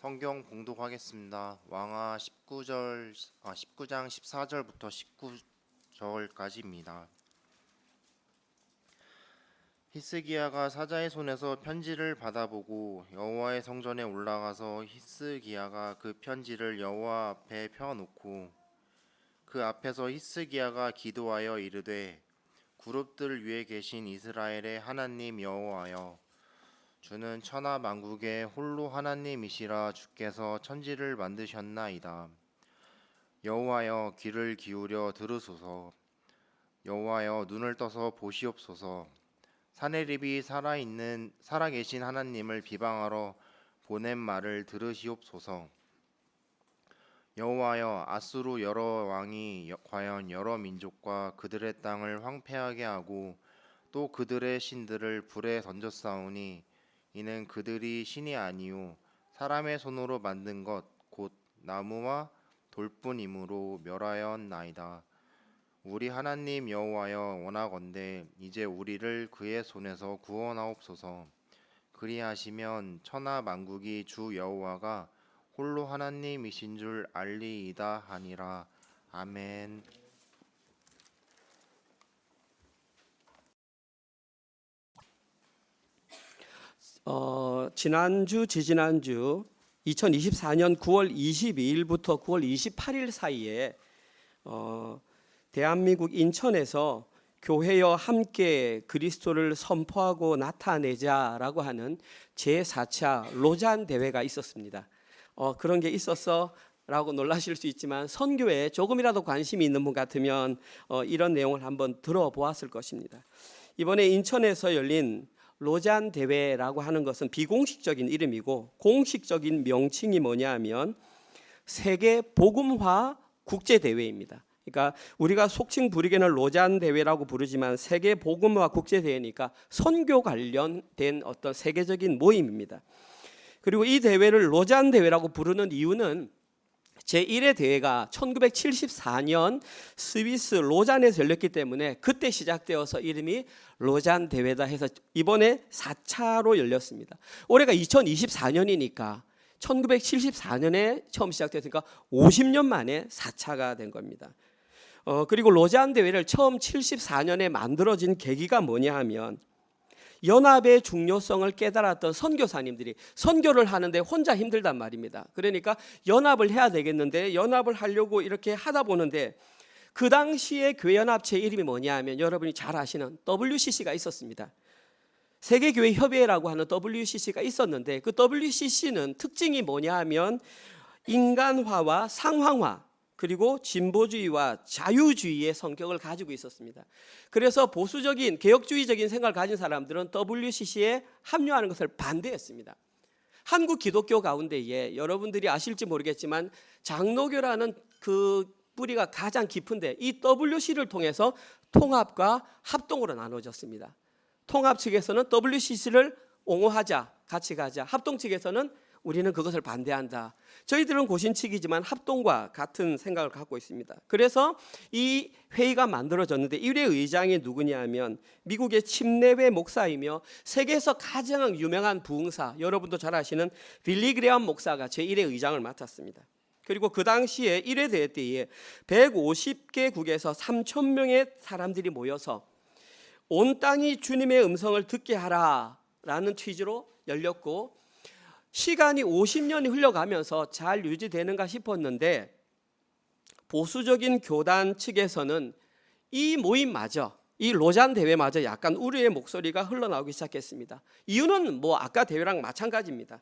성경 봉독하겠습니다. 왕하 19장 14절부터 19절까지입니다. 히스기야가 사자의 손에서 편지를 받아보고 여호와의 성전에 올라가서 히스기야가 그 편지를 여호와 앞에 펴놓고 그 앞에서 히스기야가 기도하여 이르되 그룹들 위에 계신 이스라엘의 하나님 여호와여, 주는 천하 만국의 홀로 하나님이시라. 주께서 천지를 만드셨나이다. 여호와여, 귀를 기울여 들으소서. 여호와여, 눈을 떠서 보시옵소서. 사내립이 살아계신 하나님을 비방하러 보낸 말을 들으시옵소서. 여호와여, 아수르 여러 왕이 과연 여러 민족과 그들의 땅을 황폐하게 하고 또 그들의 신들을 불에 던졌사오니 이는 그들이 신이 아니요 사람의 손으로 만든 것 곧 나무와 돌뿐이므로 멸하였나이다. 우리 하나님 여호와여, 원하건대 이제 우리를 그의 손에서 구원하옵소서. 그리하시면 천하 만국이 주 여호와가 홀로 하나님이신 줄 알리이다 하니라. 아멘. 지난주, 지지난주 2024년 9월 22일부터 9월 28일 사이에 대한민국 인천에서 교회여 함께 그리스도를 선포하고 나타내자라고 하는 제4차 로잔 대회가 있었습니다. 그런 게 있었어라고 놀라실 수 있지만 선교에 조금이라도 관심이 있는 분 같으면 이런 내용을 한번 들어보았을 것입니다. 이번에 인천에서 열린 로잔 대회라고 하는 것은 비공식적인 이름이고 공식적인 명칭이 뭐냐 하면 세계 복음화 국제 대회입니다. 그러니까 우리가 속칭 부르기는 로잔 대회라고 부르지만 세계 복음화 국제 대회니까 선교 관련된 어떤 세계적인 모임입니다. 그리고 이 대회를 로잔 대회라고 부르는 이유는 제1회 대회가 1974년 스위스 로잔에서 열렸기 때문에 그때 시작되어서 이름이 로잔 대회다 해서 이번에 4차로 열렸습니다. 올해가 2024년이니까 1974년에 처음 시작됐으니까 50년 만에 4차가 된 겁니다. 그리고 로잔 대회를 처음 74년에 만들어진 계기가 뭐냐 하면 연합의 중요성을 깨달았던 선교사님들이 선교를 하는데 혼자 힘들단 말입니다. 그러니까 연합을 해야 되겠는데 연합을 하려고 이렇게 하다 보는데 그 당시에 교회연합체 이름이 뭐냐 하면 여러분이 잘 아시는 WCC가 있었습니다. 세계교회협의회라고 하는 WCC가 있었는데 그 WCC는 특징이 뭐냐 하면 인간화와 상황화 그리고 진보주의와 자유주의의 성격을 가지고 있었습니다. 그래서 보수적인 개혁주의적인 생각을 가진 사람들은 WCC에 합류하는 것을 반대했습니다. 한국 기독교 가운데에 여러분들이 아실지 모르겠지만 장로교라는 그 뿌리가 가장 깊은데 이 WC를 통해서 통합과 합동으로 나눠졌습니다. 통합 측에서는 WCC를 옹호하자, 같이 가자. 합동 측에서는 우리는 그것을 반대한다. 저희들은 고신측이지만 합동과 같은 생각을 갖고 있습니다. 그래서 이 회의가 만들어졌는데 1회 의장이 누구냐면 미국의 침례회 목사이며 세계에서 가장 유명한 부흥사, 여러분도 잘 아시는 빌리 그레엄 목사가 제1회 의장을 맡았습니다. 그리고 그 당시에 1회 대회 때에 150개국에서 3,000명의 사람들이 모여서 온 땅이 주님의 음성을 듣게 하라라는 취지로 열렸고 시간이 50년이 흘러가면서 잘 유지되는가 싶었는데 보수적인 교단 측에서는 이 모임마저 이 로잔 대회마저 약간 우려의 목소리가 흘러나오기 시작했습니다. 이유는 뭐 아까 대회랑 마찬가지입니다.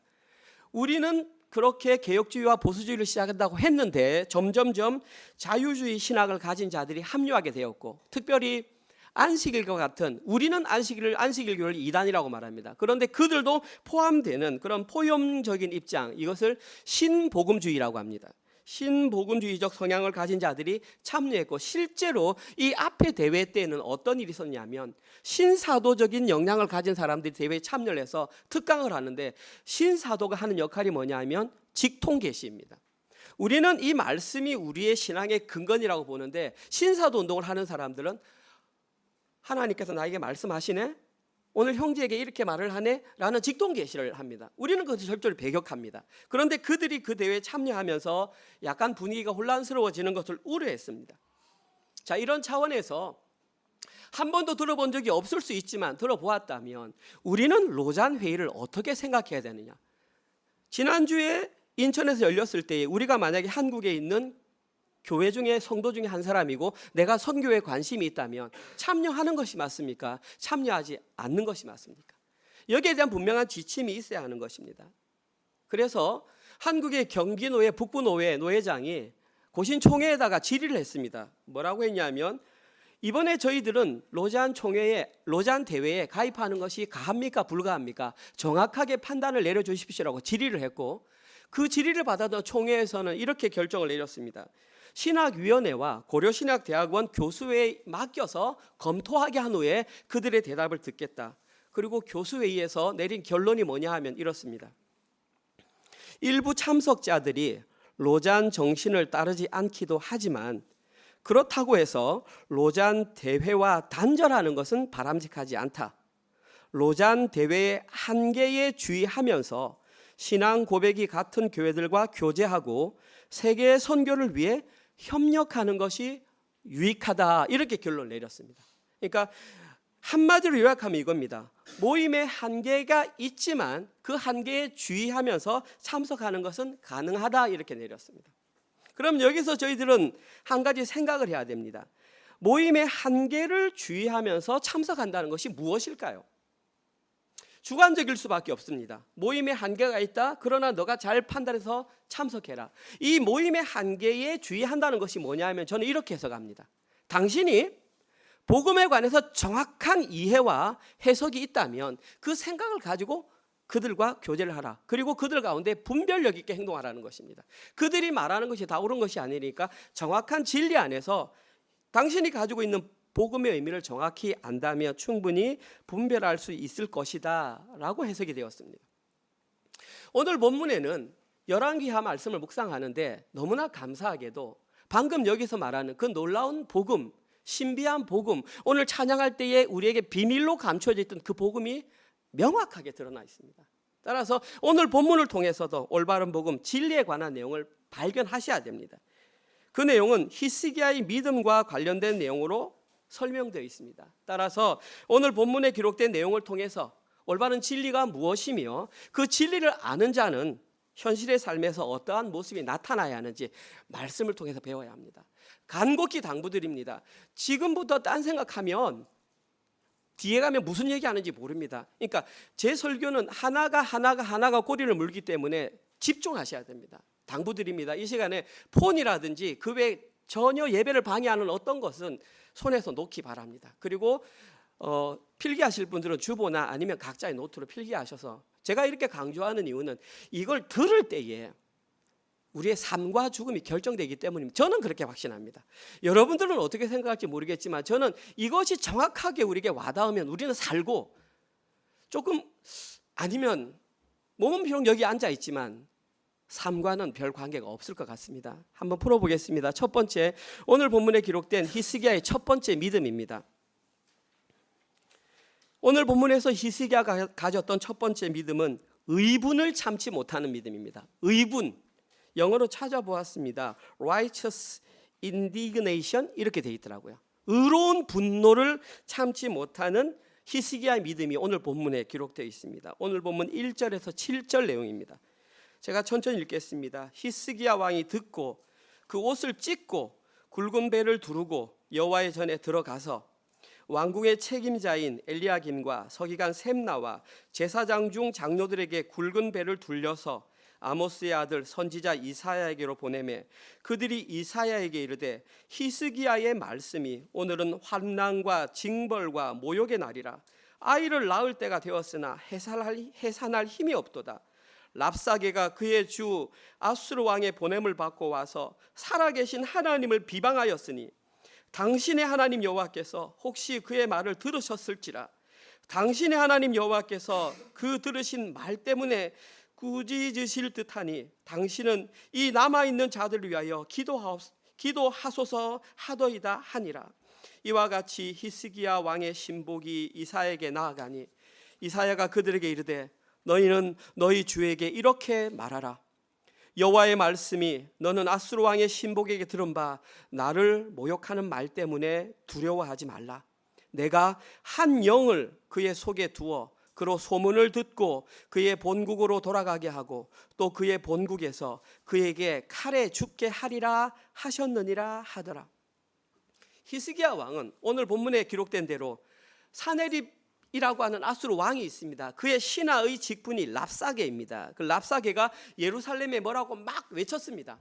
우리는 그렇게 개혁주의와 보수주의를 시작한다고 했는데 점점점 자유주의 신학을 가진 자들이 합류하게 되었고 특별히 안식일과 같은 우리는 안식일교를 이단이라고 말합니다. 그런데 그들도 포함되는 그런 포용적인 입장 이것을 신복음주의라고 합니다. 신복음주의적 성향을 가진 자들이 참여했고 실제로 이 앞에 대회 때는 어떤 일이 있었냐면 신사도적인 역량을 가진 사람들이 대회에 참여를 해서 특강을 하는데 신사도가 하는 역할이 뭐냐면 직통계시입니다. 우리는 이 말씀이 우리의 신앙의 근간이라고 보는데 신사도 운동을 하는 사람들은 하나님께서 나에게 말씀하시네? 오늘 형제에게 이렇게 말을 하네? 라는 직동 계시를 합니다. 우리는 그것을 절대로 배격합니다. 그런데 그들이 그 대회에 참여하면서 약간 분위기가 혼란스러워지는 것을 우려했습니다. 자, 이런 차원에서 한 번도 들어본 적이 없을 수 있지만 들어보았다면 우리는 로잔 회의를 어떻게 생각해야 되느냐? 지난주에 인천에서 열렸을 때 우리가 만약에 한국에 있는 교회 중에 성도 중에 한 사람이고 내가 선교에 관심이 있다면 참여하는 것이 맞습니까? 참여하지 않는 것이 맞습니까? 여기에 대한 분명한 지침이 있어야 하는 것입니다. 그래서 한국의 경기노회 북부노회 노회장이 고신총회에다가 질의를 했습니다. 뭐라고 했냐면 이번에 저희들은 로잔 대회에 가입하는 것이 가합니까 불가합니까? 정확하게 판단을 내려주십시오라고 질의를 했고 그 질의를 받아던 총회에서는 이렇게 결정을 내렸습니다. 신학위원회와 고려신학대학원 교수회에 맡겨서 검토하게 한 후에 그들의 대답을 듣겠다. 그리고 교수회의에서 내린 결론이 뭐냐 하면 이렇습니다. 일부 참석자들이 로잔 정신을 따르지 않기도 하지만 그렇다고 해서 로잔 대회와 단절하는 것은 바람직하지 않다. 로잔 대회의 한계에 주의하면서 신앙 고백이 같은 교회들과 교제하고 세계의 선교를 위해 협력하는 것이 유익하다. 이렇게 결론을 내렸습니다. 그러니까 한마디로 요약하면 이겁니다. 모임의 한계가 있지만 그 한계에 주의하면서 참석하는 것은 가능하다. 이렇게 내렸습니다. 그럼 여기서 저희들은 한 가지 생각을 해야 됩니다. 모임의 한계를 주의하면서 참석한다는 것이 무엇일까요? 주관적일 수밖에 없습니다. 모임에 한계가 있다. 그러나 너가 잘 판단해서 참석해라. 이 모임의 한계에 주의한다는 것이 뭐냐 하면 저는 이렇게 해석합니다. 당신이 복음에 관해서 정확한 이해와 해석이 있다면 그 생각을 가지고 그들과 교제를 하라. 그리고 그들 가운데 분별력 있게 행동하라는 것입니다. 그들이 말하는 것이 다 옳은 것이 아니니까 정확한 진리 안에서 당신이 가지고 있는 복음의 의미를 정확히 안다면 충분히 분별할 수 있을 것이다 라고 해석이 되었습니다. 오늘 본문에는 열왕기하 말씀을 묵상하는데 너무나 감사하게도 방금 여기서 말하는 그 놀라운 복음, 신비한 복음, 오늘 찬양할 때에 우리에게 비밀로 감춰져 있던 그 복음이 명확하게 드러나 있습니다. 따라서 오늘 본문을 통해서도 올바른 복음, 진리에 관한 내용을 발견하셔야 됩니다. 그 내용은 히스기야의 믿음과 관련된 내용으로 설명되어 있습니다. 따라서 오늘 본문에 기록된 내용을 통해서 올바른 진리가 무엇이며 그 진리를 아는 자는 현실의 삶에서 어떠한 모습이 나타나야 하는지 말씀을 통해서 배워야 합니다. 간곡히 당부드립니다. 지금부터 딴 생각하면 뒤에 가면 무슨 얘기하는지 모릅니다. 그러니까 제 설교는 하나가 꼬리를 물기 때문에 집중하셔야 됩니다. 당부드립니다. 이 시간에 폰이라든지 그 외 전혀 예배를 방해하는 어떤 것은 손에서 놓기 바랍니다. 그리고 필기하실 분들은 주보나 아니면 각자의 노트로 필기하셔서 제가 이렇게 강조하는 이유는 이걸 들을 때에 우리의 삶과 죽음이 결정되기 때문입니다. 저는 그렇게 확신합니다. 여러분들은 어떻게 생각할지 모르겠지만 저는 이것이 정확하게 우리에게 와닿으면 우리는 살고 조금 아니면 몸은 비록 여기 앉아 있지만 삶과는 별 관계가 없을 것 같습니다. 한번 풀어보겠습니다. 첫 번째, 오늘 본문에 기록된 히스기야의 첫 번째 믿음입니다. 오늘 본문에서 히스기야가 가졌던 첫 번째 믿음은 의분을 참지 못하는 믿음입니다. 의분, 영어로 찾아보았습니다. Righteous indignation 이렇게 돼 있더라고요. 의로운 분노를 참지 못하는 히스기야의 믿음이 오늘 본문에 기록되어 있습니다. 오늘 본문 1절에서 7절 내용입니다. 제가 천천히 읽겠습니다. 히스기야 왕이 듣고 그 옷을 찢고 굵은 배를 두르고 여호와의 전에 들어가서 왕궁의 책임자인 엘리야김과 서기관 셈나와 제사장 중 장로들에게 굵은 배를 둘려서 아모스의 아들 선지자 이사야에게로 보내매 그들이 이사야에게 이르되 히스기야의 말씀이 오늘은 환난과 징벌과 모욕의 날이라 아이를 낳을 때가 되었으나 해산할 힘이 없도다. 랍사게가 그의 주 아수르 왕의 보냄을 받고 와서 살아계신 하나님을 비방하였으니 당신의 하나님 여호와께서 혹시 그의 말을 들으셨을지라. 당신의 하나님 여호와께서 그 들으신 말 때문에 꾸짖으실 듯하니 당신은 이 남아있는 자들을 위하여 기도하소서 하더이다 하니라. 이와 같이 히스기야 왕의 신복이 이사야에게 나아가니 이사야가 그들에게 이르되 너희는 너희 주에게 이렇게 말하라. 여호와의 말씀이 너는 아수르 왕의 신복에게 들은 바 나를 모욕하는 말 때문에 두려워하지 말라. 내가 한 영을 그의 속에 두어 그로 소문을 듣고 그의 본국으로 돌아가게 하고 또 그의 본국에서 그에게 칼에 죽게 하리라 하셨느니라 하더라. 히스기야 왕은 오늘 본문에 기록된 대로 사네립이라고 하는 아수르 왕이 있습니다. 그의 신하의 직분이 랍사게입니다. 그 랍사게가 예루살렘에 뭐라고 막 외쳤습니다.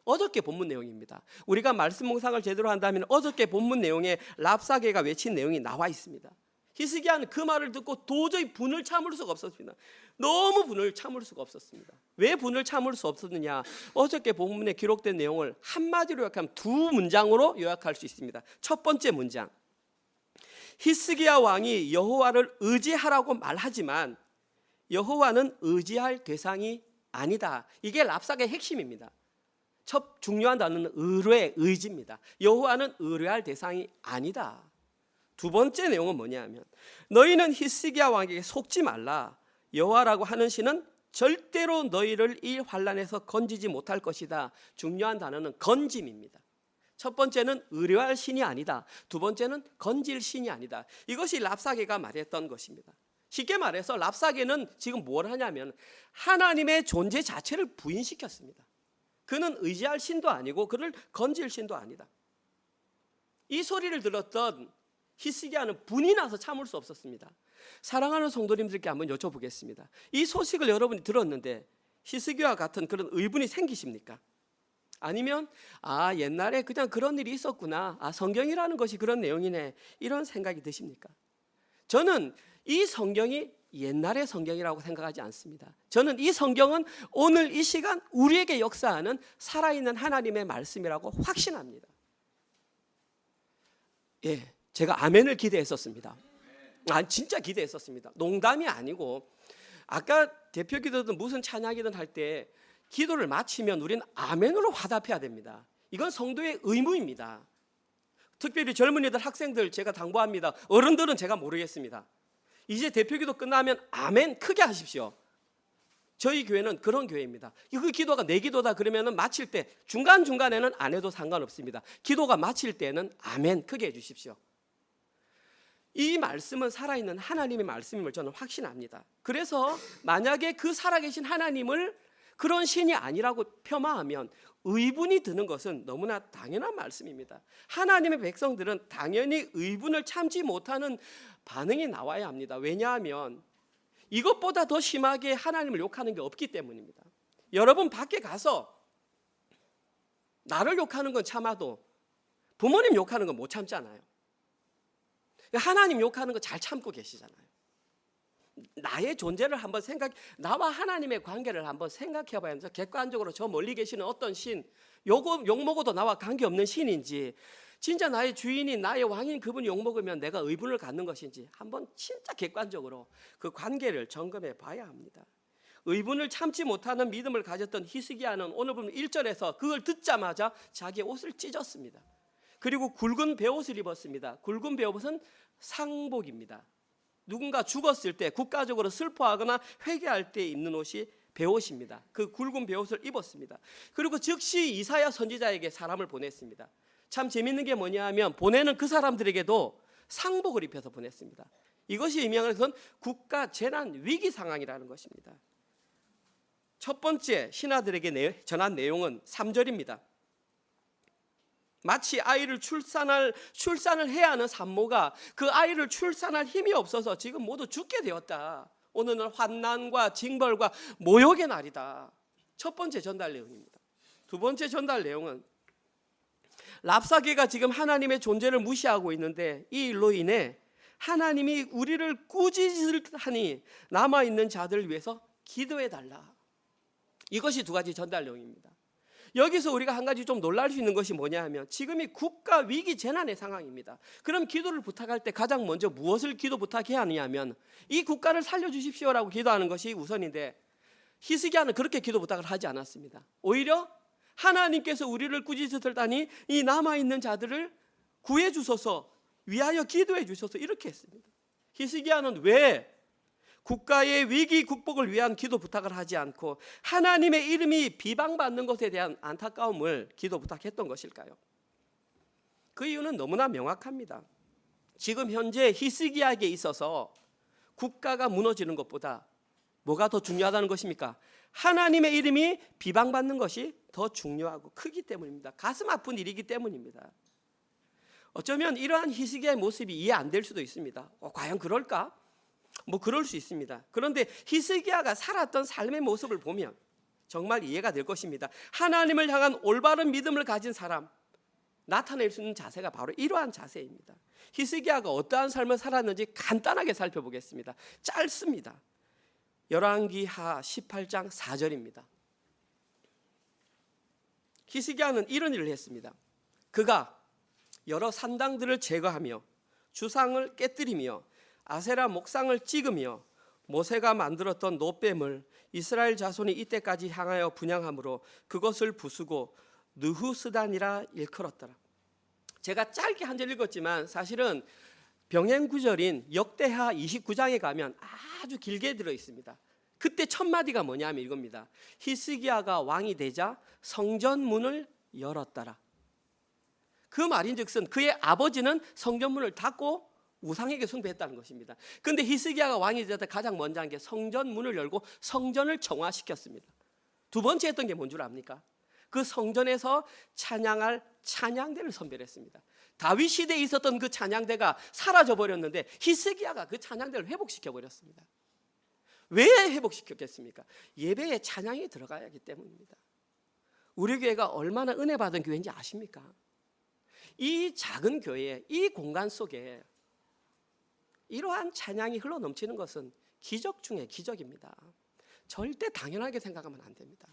어저께 본문 내용입니다. 우리가 말씀 묵상을 제대로 한다면 어저께 본문 내용에 랍사게가 외친 내용이 나와 있습니다. 히스기야는 그 말을 듣고 도저히 분을 참을 수가 없었습니다. 너무 분을 참을 수가 없었습니다. 왜 분을 참을 수 없었느냐? 어저께 본문에 기록된 내용을 한마디로 요약하면 두 문장으로 요약할 수 있습니다. 첫 번째 문장, 히스기야 왕이 여호와를 의지하라고 말하지만 여호와는 의지할 대상이 아니다. 이게 랍삭의 핵심입니다. 첫 중요한 단어는 의뢰입니다. 여호와는 의뢰할 대상이 아니다. 두 번째 내용은 뭐냐면 너희는 히스기야 왕에게 속지 말라. 여호와라고 하는 신은 절대로 너희를 이 환난에서 건지지 못할 것이다. 중요한 단어는 건짐입니다. 첫 번째는 의뢰할 신이 아니다. 두 번째는 건질 신이 아니다. 이것이 랍사게가 말했던 것입니다. 쉽게 말해서 랍사게는 지금 뭘 하냐면 하나님의 존재 자체를 부인시켰습니다. 그는 의지할 신도 아니고 그를 건질 신도 아니다. 이 소리를 들었던 히스기야는 분이 나서 참을 수 없었습니다. 사랑하는 성도님들께 한번 여쭤보겠습니다. 이 소식을 여러분이 들었는데 히스기야와 같은 그런 의분이 생기십니까? 아니면 옛날에 그냥 그런 일이 있었구나, 성경이라는 것이 그런 내용이네, 이런 생각이 드십니까? 저는 이 성경이 옛날의 성경이라고 생각하지 않습니다. 저는 이 성경은 오늘 이 시간 우리에게 역사하는 살아있는 하나님의 말씀이라고 확신합니다. 제가 아멘을 기대했었습니다. 진짜 기대했었습니다. 농담이 아니고 아까 대표 기도든 무슨 찬양이든 할 때 기도를 마치면 우리는 아멘으로 화답해야 됩니다. 이건 성도의 의무입니다. 특별히 젊은이들, 학생들 제가 당부합니다. 어른들은 제가 모르겠습니다. 이제 대표 기도 끝나면 아멘 크게 하십시오. 저희 교회는 그런 교회입니다. 그 기도가 내 기도다 그러면 마칠 때 중간중간에는 안 해도 상관없습니다. 기도가 마칠 때는 아멘 크게 해주십시오. 이 말씀은 살아있는 하나님의 말씀임을 저는 확신합니다. 그래서 만약에 그 살아계신 하나님을 그런 신이 아니라고 폄하하면 의분이 드는 것은 너무나 당연한 말씀입니다. 하나님의 백성들은 당연히 의분을 참지 못하는 반응이 나와야 합니다. 왜냐하면 이것보다 더 심하게 하나님을 욕하는 게 없기 때문입니다. 여러분 밖에 가서 나를 욕하는 건 참아도 부모님 욕하는 건 못 참잖아요. 하나님 욕하는 거 잘 참고 계시잖아요. 나의 존재를 한번 나와 하나님의 관계를 한번 생각해 봐야 합니다. 객관적으로 저 멀리 계시는 어떤 신, 욕먹어도 나와 관계없는 신인지, 진짜 나의 주인인 나의 왕인 그분이 욕먹으면 내가 의분을 갖는 것인지 한번 진짜 객관적으로 그 관계를 점검해 봐야 합니다. 의분을 참지 못하는 믿음을 가졌던 히스기야는 오늘 보면 1절에서 그걸 듣자마자 자기의 옷을 찢었습니다. 그리고 굵은 베옷을 입었습니다. 굵은 베옷은 상복입니다. 누군가 죽었을 때 국가적으로 슬퍼하거나 회개할 때 입는 옷이 베옷입니다. 그 굵은 베옷을 입었습니다. 그리고 즉시 이사야 선지자에게 사람을 보냈습니다. 참 재밌는 게 뭐냐 하면 보내는 그 사람들에게도 상복을 입혀서 보냈습니다. 이것이 의미하는 것은 국가 재난 위기 상황이라는 것입니다. 첫 번째 신하들에게 전한 내용은 3절입니다. 마치 아이를 출산을 해야 하는 산모가 그 아이를 출산할 힘이 없어서 지금 모두 죽게 되었다. 오늘은 환난과 징벌과 모욕의 날이다. 첫 번째 전달 내용입니다. 두 번째 전달 내용은 랍사게가 지금 하나님의 존재를 무시하고 있는데 이 일로 인해 하나님이 우리를 꾸짖을 듯하니 남아있는 자들을 위해서 기도해달라. 이것이 두 가지 전달 내용입니다. 여기서 우리가 한 가지 좀 놀랄 수 있는 것이 뭐냐 하면 지금이 국가 위기 재난의 상황입니다. 그럼 기도를 부탁할 때 가장 먼저 무엇을 기도 부탁해야 하느냐면 이 국가를 살려주십시오라고 기도하는 것이 우선인데 히스기야는 그렇게 기도 부탁을 하지 않았습니다. 오히려 하나님께서 우리를 꾸짖으셨다니 이 남아있는 자들을 구해 주소서, 위하여 기도해 주소서, 이렇게 했습니다. 히스기야는 왜 국가의 위기 극복을 위한 기도 부탁을 하지 않고 하나님의 이름이 비방받는 것에 대한 안타까움을 기도 부탁했던 것일까요? 그 이유는 너무나 명확합니다. 지금 현재 히스기야에게 있어서 국가가 무너지는 것보다 뭐가 더 중요하다는 것입니까? 하나님의 이름이 비방받는 것이 더 중요하고 크기 때문입니다. 가슴 아픈 일이기 때문입니다. 어쩌면 이러한 히스기야의 모습이 이해 안 될 수도 있습니다. 과연 그럴까? 그럴 수 있습니다. 그런데 히스기야가 살았던 삶의 모습을 보면 정말 이해가 될 것입니다. 하나님을 향한 올바른 믿음을 가진 사람, 나타낼 수 있는 자세가 바로 이러한 자세입니다. 히스기야가 어떠한 삶을 살았는지 간단하게 살펴보겠습니다. 짧습니다. 열왕기하 18장 4절입니다. 히스기야는 이런 일을 했습니다. 그가 여러 산당들을 제거하며 주상을 깨뜨리며 아세라 목상을 찍으며 모세가 만들었던 노뱀을 이스라엘 자손이 이때까지 향하여 분향함으로 그것을 부수고 느후스단이라 일컬었더라. 제가 짧게 한 절 읽었지만 사실은 병행 구절인 역대하 29장에 가면 아주 길게 들어 있습니다. 그때 첫 마디가 뭐냐면 이겁니다. 히스기야가 왕이 되자 성전 문을 열었더라. 그 말인즉슨 그의 아버지는 성전 문을 닫고 우상에게 숭배했다는 것입니다. 그런데 히스기야가 왕이 되자 가장 먼저 한 게 성전 문을 열고 성전을 정화시켰습니다. 두 번째 했던 게 뭔 줄 압니까? 그 성전에서 찬양할 찬양대를 선별했습니다. 다윗 시대에 있었던 그 찬양대가 사라져 버렸는데 히스기야가 그 찬양대를 회복시켜 버렸습니다. 왜 회복시켰겠습니까? 예배에 찬양이 들어가야 하기 때문입니다. 우리 교회가 얼마나 은혜 받은 교회인지 아십니까? 이 작은 교회, 이 공간 속에 이러한 찬양이 흘러넘치는 것은 기적 중에 기적입니다. 절대 당연하게 생각하면 안 됩니다.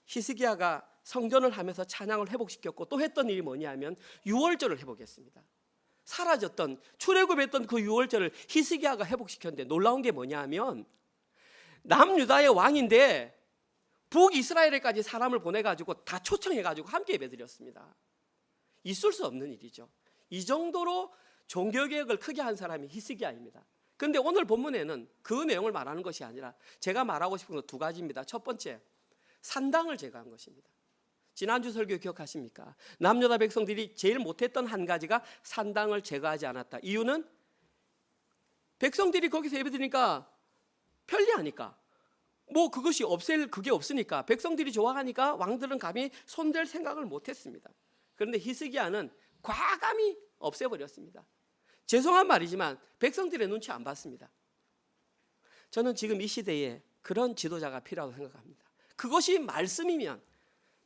히스기야가 성전을 하면서 찬양을 회복시켰고 또 했던 일이 뭐냐면 유월절을 회복했습니다. 사라졌던 출애굽했던 그 유월절을 히스기야가 회복시켰는데 놀라운 게 뭐냐면 남유다의 왕인데 북이스라엘에까지 사람을 보내가지고 다 초청해가지고 함께 예배드렸습니다. 있을 수 없는 일이죠. 이 정도로 종교개혁을 크게 한 사람이 히스기야입니다. 그런데 오늘 본문에는 그 내용을 말하는 것이 아니라 제가 말하고 싶은 건 두 가지입니다. 첫 번째, 산당을 제거한 것입니다. 지난주 설교 기억하십니까? 남유다 백성들이 제일 못했던 한 가지가 산당을 제거하지 않았다. 이유는 백성들이 거기서 예배드리니까 편리하니까 그것이 없앨 그게 없으니까 백성들이 좋아하니까 왕들은 감히 손댈 생각을 못했습니다. 그런데 히스기야는 과감히 없애버렸습니다. 죄송한 말이지만 백성들의 눈치 안 봤습니다. 저는 지금 이 시대에 그런 지도자가 필요하다고 생각합니다. 그것이 말씀이면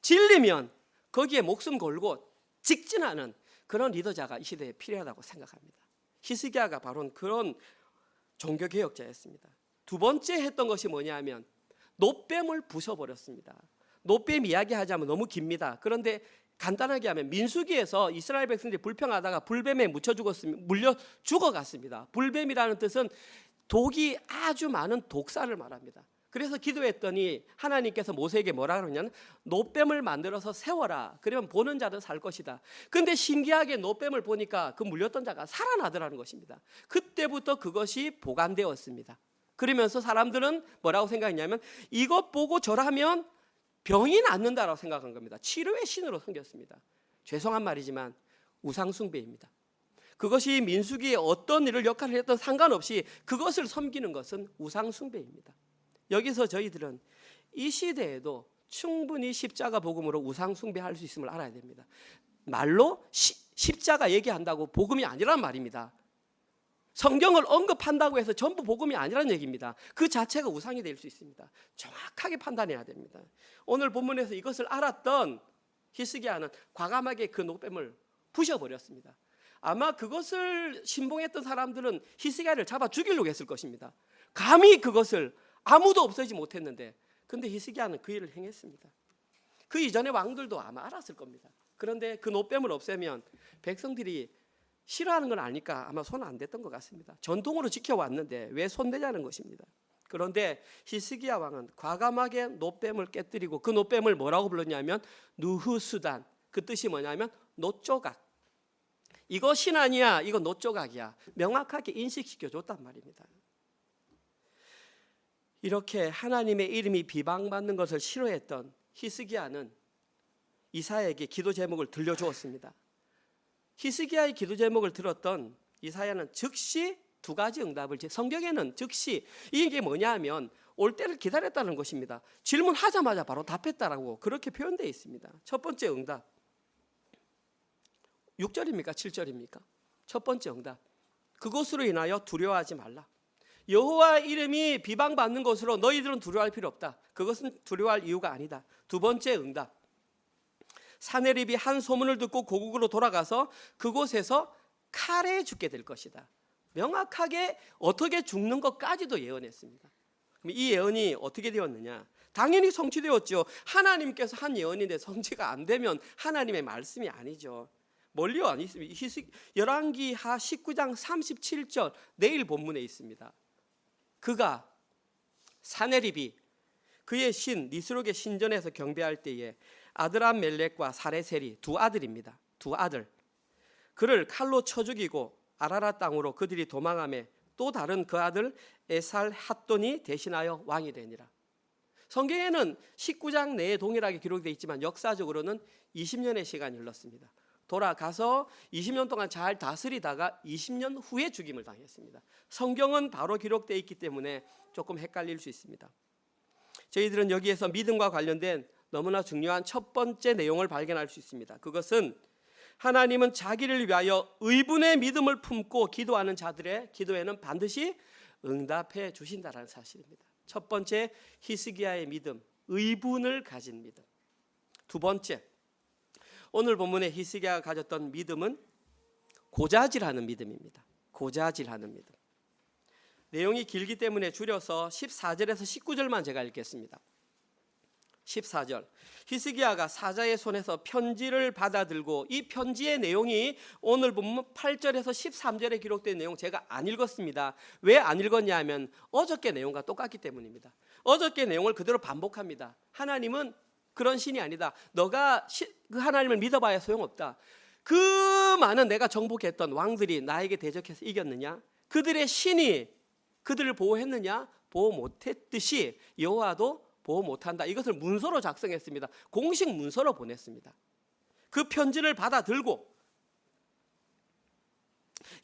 진리면 거기에 목숨 걸고 직진하는 그런 리더자가 이 시대에 필요하다고 생각합니다. 히스기야가 바로 그런 종교개혁자였습니다. 두 번째 했던 것이 뭐냐면 노뱀을 부숴버렸습니다. 노뱀 이야기하자면 너무 깁니다. 그런데 간단하게 하면 민수기에서 이스라엘 백성들이 불평하다가 불뱀에 물려 죽어갔습니다. 불뱀이라는 뜻은 독이 아주 많은 독사를 말합니다. 그래서 기도했더니 하나님께서 모세에게 뭐라 그러냐면 노뱀을 만들어서 세워라. 그러면 보는 자는 살 것이다. 그런데 신기하게 노뱀을 보니까 그 물렸던 자가 살아나더라는 것입니다. 그때부터 그것이 보관되었습니다. 그러면서 사람들은 뭐라고 생각했냐면 이것 보고 절하면 병이 낫는다라고 생각한 겁니다. 치료의 신으로 섬겼습니다. 죄송한 말이지만 우상숭배입니다. 그것이 민수기에 어떤 일을 역할을 했던 상관없이 그것을 섬기는 것은 우상숭배입니다. 여기서 저희들은 이 시대에도 충분히 십자가 복음으로 우상숭배할 수 있음을 알아야 됩니다. 말로 십자가 얘기한다고 복음이 아니란 말입니다. 성경을 언급한다고 해서 전부 복음이 아니라는 얘기입니다. 그 자체가 우상이 될 수 있습니다. 정확하게 판단해야 됩니다. 오늘 본문에서 이것을 알았던 히스기야는 과감하게 그 노뱀을 부셔버렸습니다. 아마 그것을 신봉했던 사람들은 히스기야를 잡아 죽이려고 했을 것입니다. 감히 그것을 아무도 없애지 못했는데 근데 히스기야는 그 일을 행했습니다. 그 이전의 왕들도 아마 알았을 겁니다. 그런데 그 노뱀을 없애면 백성들이 싫어하는 걸 아니까 아마 손 안 댔던 것 같습니다. 전통으로 지켜왔는데 왜 손대자는 것입니다. 그런데 히스기야 왕은 과감하게 노뱀을 깨뜨리고 그 노뱀을 뭐라고 불렀냐면 느후스단. 그 뜻이 뭐냐면 노조각. 이거 신아니야, 이거 노조각이야. 명확하게 인식시켜줬단 말입니다. 이렇게 하나님의 이름이 비방받는 것을 싫어했던 히스기야는 이사야에게 기도 제목을 들려주었습니다. 히스기야의 기도 제목을 들었던 이사야는 즉시 두 가지 응답을, 성경에는 즉시, 이게 뭐냐 하면 올 때를 기다렸다는 것입니다. 질문하자마자 바로 답했다라고 그렇게 표현되어 있습니다. 첫 번째 응답 6절입니까 7절입니까? 첫 번째 응답, 그것으로 인하여 두려워하지 말라. 여호와 이름이 비방받는 것으로 너희들은 두려워할 필요 없다. 그것은 두려워할 이유가 아니다. 두 번째 응답, 사내립이 한 소문을 듣고 고국으로 돌아가서 그곳에서 칼에 죽게 될 것이다. 명확하게 어떻게 죽는 것까지도 예언했습니다. 그럼 이 예언이 어떻게 되었느냐? 당연히 성취되었죠. 하나님께서 한 예언인데 성취가 안 되면 하나님의 말씀이 아니죠. 멀리 안 있습니다. 열왕기하 19장 37절 내일 본문에 있습니다. 그가 사내립이 그의 신 니스록의 신전에서 경배할 때에 아드람멜렉과 사레셀이 두 아들입니다. 두 아들. 그를 칼로 쳐 죽이고 아라라 땅으로 그들이 도망하며 또 다른 그 아들 에살 핫돈이 대신하여 왕이 되니라. 성경에는 19장 내에 동일하게 기록되어 있지만 역사적으로는 20년의 시간이 흘렀습니다. 돌아가서 20년 동안 잘 다스리다가 20년 후에 죽임을 당했습니다. 성경은 바로 기록되어 있기 때문에 조금 헷갈릴 수 있습니다. 저희들은 여기에서 믿음과 관련된 너무나 중요한 첫 번째 내용을 발견할 수 있습니다. 그것은 하나님은 자기를 위하여 의분의 믿음을 품고 기도하는 자들의 기도에는 반드시 응답해 주신다는 사실입니다. 첫 번째, 히스기야의 믿음, 의분을 가진 믿음. 두 번째, 오늘 본문에 히스기야가 가졌던 믿음은 고자질하는 믿음입니다. 고자질하는 믿음. 내용이 길기 때문에 줄여서 14절에서 19절만 제가 읽겠습니다. 14절, 히스기야가 사자의 손에서 편지를 받아들고, 이 편지의 내용이 오늘 본문 8절에서 13절에 기록된 내용 제가 안 읽었습니다. 왜 안 읽었냐 하면 어저께 내용과 똑같기 때문입니다. 어저께 내용을 그대로 반복합니다. 하나님은 그런 신이 아니다. 너가 그 하나님을 믿어봐야 소용없다. 그 많은 내가 정복했던 왕들이 나에게 대적해서 이겼느냐? 그들의 신이 그들을 보호했느냐? 보호 못했듯이 여호와도 보호 못한다. 이것을 문서로 작성했습니다. 공식 문서로 보냈습니다. 그 편지를 받아들고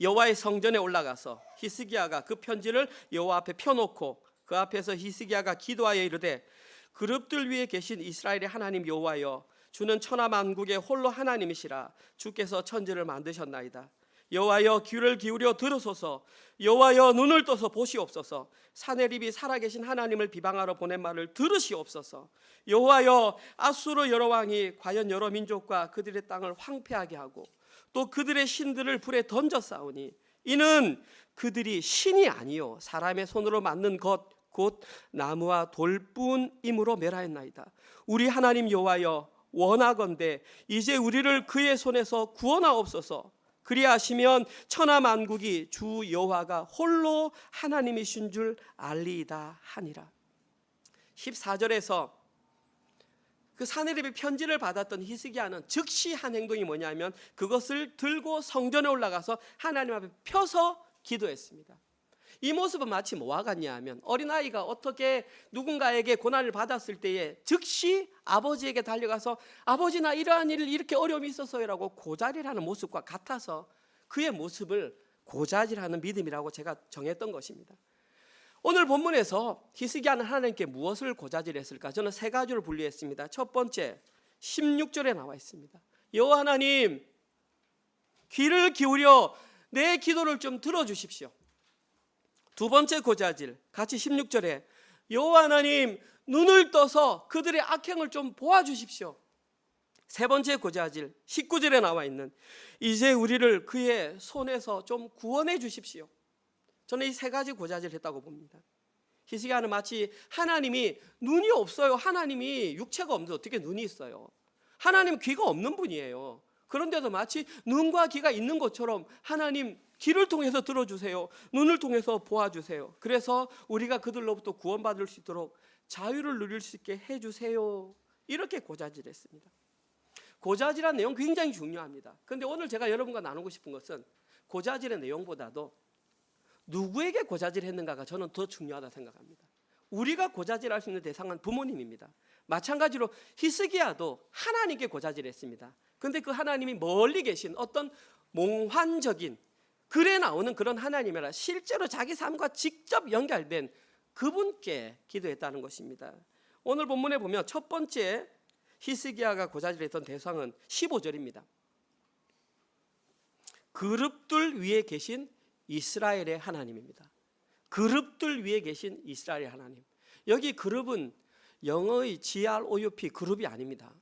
여호와의 성전에 올라가서 히스기야가 그 편지를 여호와 앞에 펴놓고 그 앞에서 히스기야가 기도하여 이르되, 그룹들 위에 계신 이스라엘의 하나님 여호와여, 주는 천하 만국의 홀로 하나님이시라. 주께서 천지를 만드셨나이다. 여호와여, 귀를 기울여 들으소서. 여호와여, 눈을 떠서 보시옵소서. 사내립이 살아계신 하나님을 비방하러 보낸 말을 들으시옵소서. 여호와여, 아수르 여러 왕이 과연 여러 민족과 그들의 땅을 황폐하게 하고 또 그들의 신들을 불에 던져 싸우니 이는 그들이 신이 아니요 사람의 손으로 만든 것 곧 나무와 돌뿐이므로 멸하였나이다. 우리 하나님 여호와여, 원하건대 이제 우리를 그의 손에서 구원하옵소서. 그리하시면 천하 만국이 주 여호와가 홀로 하나님이신 줄 알리이다 하니라. 14절에서 그 사내립의 편지를 받았던 히스기야는 즉시 한 행동이 뭐냐면 그것을 들고 성전에 올라가서 하나님 앞에 펴서 기도했습니다. 이 모습은 마치 뭐와 같냐 하면 어린아이가 어떻게 누군가에게 고난을 받았을 때에 즉시 아버지에게 달려가서 아버지 나 이러한 일 이렇게 어려움이 있어서라고 고자질하는 모습과 같아서 그의 모습을 고자질하는 믿음이라고 제가 정했던 것입니다. 오늘 본문에서 히스기야는 하나님께 무엇을 고자질했을까? 저는 세 가지로 분류했습니다. 첫 번째 16절에 나와 있습니다. 여호와 하나님, 귀를 기울여 내 기도를 좀 들어주십시오. 두 번째 고자질 같이 16절에 여호와 하나님, 눈을 떠서 그들의 악행을 좀 보아주십시오. 세 번째 고자질 19절에 나와 있는 이제 우리를 그의 손에서 좀 구원해 주십시오. 저는 이 세 가지 고자질을 했다고 봅니다. 히스기야는 마치 하나님이 눈이 없어요. 하나님이 육체가 없는데 어떻게 눈이 있어요? 하나님 귀가 없는 분이에요. 그런데도 마치 눈과 귀가 있는 것처럼 하나님 귀를 통해서 들어주세요. 눈을 통해서 보아주세요. 그래서 우리가 그들로부터 구원받을 수 있도록 자유를 누릴 수 있게 해주세요. 이렇게 고자질했습니다. 고자질한 내용 굉장히 중요합니다. 그런데 오늘 제가 여러분과 나누고 싶은 것은 고자질의 내용보다도 누구에게 고자질했는가가 저는 더 중요하다 생각합니다. 우리가 고자질할 수 있는 대상은 부모님입니다. 마찬가지로 히스기야도 하나님께 고자질했습니다. 그런데 그 하나님이 멀리 계신 어떤 몽환적인 글에 나오는 그런 하나님이 아니라 실제로 자기 삶과 직접 연결된 그분께 기도했다는 것입니다. 오늘 본문에 보면 첫 번째 히스기야가 고자질했던 대상은 15절입니다. 그룹들 위에 계신 이스라엘의 하나님입니다. 그룹들 위에 계신 이스라엘의 하나님. 여기 그룹은 영어의 GROUP 그룹이 아닙니다.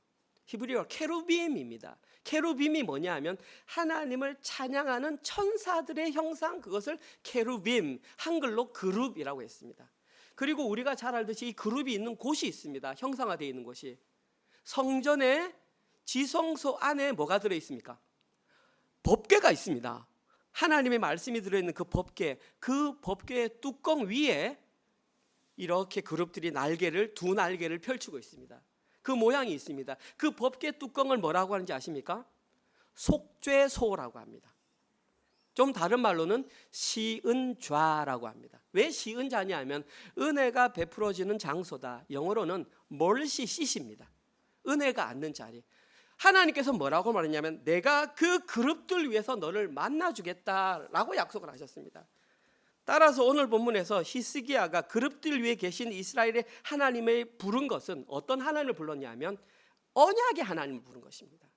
히브리어 케루빔입니다. 케루빔이 뭐냐 하면 하나님을 찬양하는 천사들의 형상, 그것을 케루빔, 한글로 그룹이라고 했습니다. 그리고 우리가 잘 알듯이 이 그룹이 있는 곳이 있습니다. 형상화되어 있는 곳이. 성전의 지성소 안에 뭐가 들어있습니까? 법궤가 있습니다. 하나님의 말씀이 들어있는 그 법궤, 그 법궤의 뚜껑 위에 이렇게 그룹들이 두 날개를 펼치고 있습니다. 그 모양이 있습니다. 그 법궤 뚜껑을 뭐라고 하는지 아십니까? 속죄소라고 합니다. 좀 다른 말로는 시은좌라고 합니다. 왜 시은좌냐 하면 은혜가 베풀어지는 장소다. 영어로는 멀시 시시입니다. 은혜가 앉는 자리. 하나님께서 뭐라고 말했냐면 내가 그 그룹들 위해서 너를 만나주겠다라고 약속을 하셨습니다. 따라서 오늘 본문에서 히스기야가 그룹들 위에 계신 이스라엘의 하나님을 부른 것은 어떤 하나님을 불렀냐면 언약의 하나님을 부른 것입니다.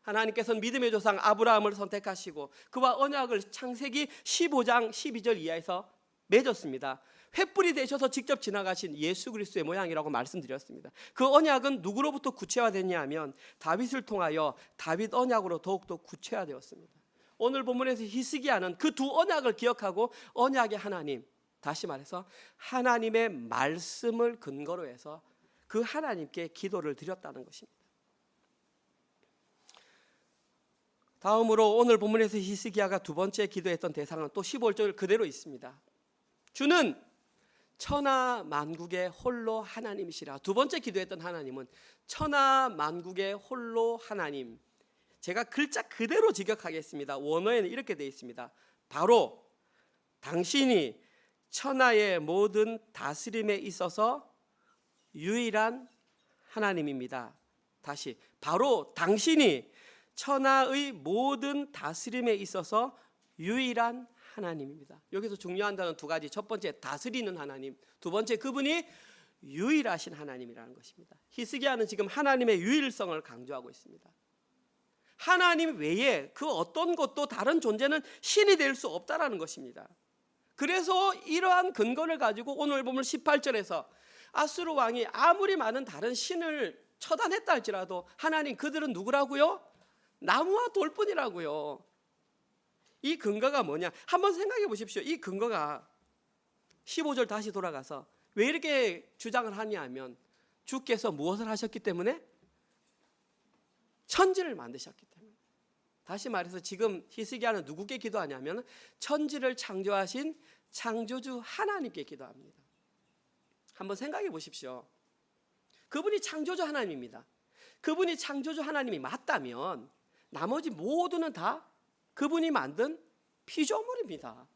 하나님께서는 믿음의 조상 아브라함을 선택하시고 그와 언약을 창세기 15장 12절 이하에서 맺었습니다. 횃불이 되셔서 직접 지나가신 예수 그리스도의 모양이라고 말씀드렸습니다. 그 언약은 누구로부터 구체화됐냐 하면 다윗을 통하여 다윗 언약으로 더욱더 구체화되었습니다. 오늘 본문에서 히스기야는 그 두 언약을 기억하고 언약의 하나님, 다시 말해서 하나님의 말씀을 근거로 해서 그 하나님께 기도를 드렸다는 것입니다. 다음으로 오늘 본문에서 히스기야가 두 번째 기도했던 대상은 또 15절 그대로 있습니다. 주는 천하 만국의 홀로 하나님이시라. 두 번째 기도했던 하나님은 천하 만국의 홀로 하나님. 제가 글자 그대로 직역하겠습니다. 원어에는 이렇게 되어 있습니다. 바로 당신이 천하의 모든 다스림에 있어서 유일한 하나님입니다. 다시, 바로 당신이 천하의 모든 다스림에 있어서 유일한 하나님입니다. 여기서 중요한 단어는 두 가지. 첫 번째 다스리는 하나님, 두 번째 그분이 유일하신 하나님이라는 것입니다. 히스기야는 지금 하나님의 유일성을 강조하고 있습니다. 하나님 외에 그 어떤 것도 다른 존재는 신이 될 수 없다라는 것입니다. 그래서 이러한 근거를 가지고 오늘 보면 18절에서 아수르 왕이 아무리 많은 다른 신을 처단했다 할지라도 하나님 그들은 누구라고요? 나무와 돌뿐이라고요. 이 근거가 뭐냐? 한번 생각해 보십시오. 이 근거가 15절 다시 돌아가서 왜 이렇게 주장을 하냐 하면 주께서 무엇을 하셨기 때문에? 천지를 만드셨기 때문에. 다시 말해서 지금 히스기야는 누구께 기도하냐면 천지를 창조하신 창조주 하나님께 기도합니다. 한번 생각해 보십시오. 그분이 창조주 하나님입니다. 그분이 창조주 하나님이 맞다면 나머지 모두는 다 그분이 만든 피조물입니다.